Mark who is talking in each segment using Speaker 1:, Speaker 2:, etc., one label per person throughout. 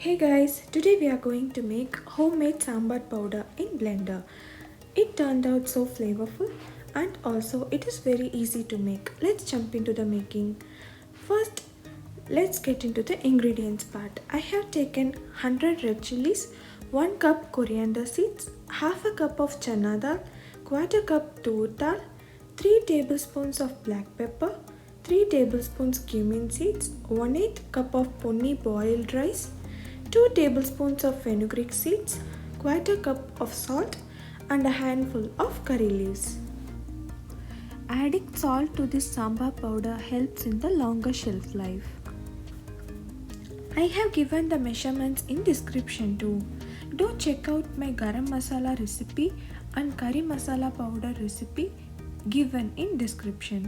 Speaker 1: Hey guys, today we are going to make homemade sambar powder in blender. It turned out so flavorful and also it is very easy to make. Let's jump into the making. First, let's get into the ingredients part. I have taken 100 red chillies, 1 cup coriander seeds, half a cup of chana dal, quarter cup toor dal, 3 tablespoons of black pepper, 3 tablespoons cumin seeds, 1/8 cup of ponni boiled rice, 2 tablespoons of fenugreek seeds, quarter cup of salt and a handful of curry leaves. Adding salt to this sambar powder helps in the longer shelf life. I have given the measurements in description too. Do check out my garam masala recipe and curry masala powder recipe given in description.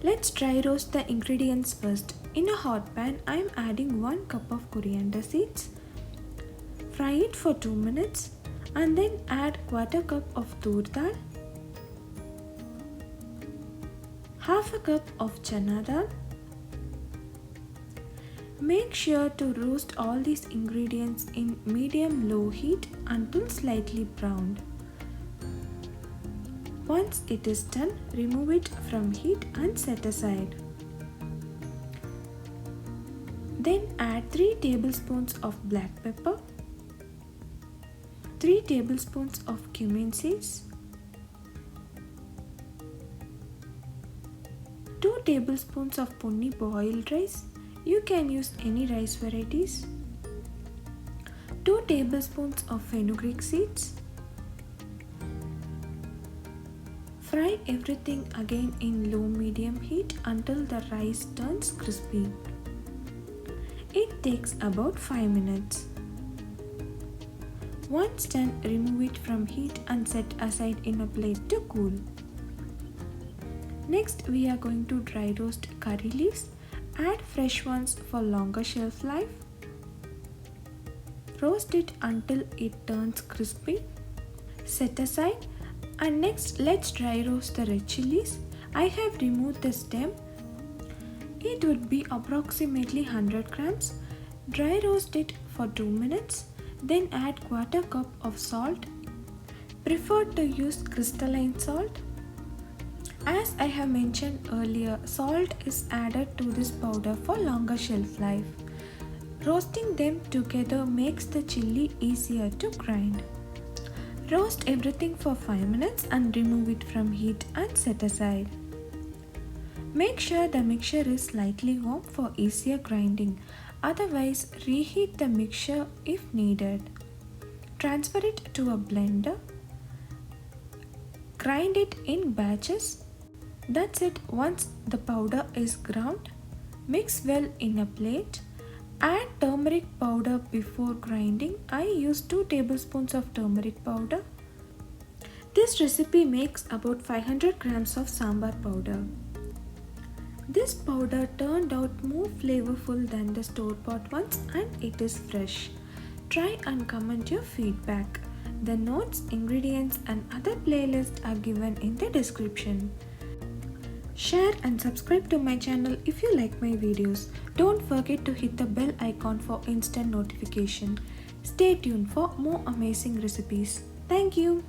Speaker 1: Let's dry roast the ingredients first. In a hot pan, I am adding 1 cup of coriander seeds. Fry it for 2 minutes and then add quarter cup of toor dal, half a cup of chana dal. Make sure to roast all these ingredients in medium-low heat until slightly browned. Once it is done, remove it from heat and set aside. Then add 3 tablespoons of black pepper, 3 tablespoons of cumin seeds, 2 tablespoons of ponni boiled rice. You can use any rice varieties, 2 tablespoons of fenugreek seeds. Fry everything again in low-medium heat until the rice turns crispy. It takes about 5 minutes. Once done, remove it from heat and set aside in a plate to cool. Next, we are going to dry roast curry leaves. Add fresh ones for longer shelf life. Roast it until it turns crispy. Set aside. And next, let's dry roast the red chillies. I have removed the stem. It would be approximately 100 grams. Dry roast it for 2 minutes. Then add quarter cup of salt. Prefer to use crystalline salt. As I have mentioned earlier, salt is added to this powder for longer shelf life. Roasting them together makes the chilli easier to grind. Roast everything for 5 minutes and remove it from heat and set aside. Make sure the mixture is slightly warm for easier grinding. Otherwise, reheat the mixture if needed. Transfer it to a blender. Grind it in batches. That's it. Once the powder is ground, mix well in a plate. Add turmeric powder before grinding. I use 2 tablespoons of turmeric powder. This recipe makes about 500 grams of sambar powder. This powder turned out more flavorful than the store-bought ones and it is fresh. Try and comment your feedback. The notes, ingredients and other playlists are given in the description. Share and subscribe to my channel if you like my videos. Don't forget to hit the bell icon for instant notification. Stay tuned for more amazing recipes. Thank you.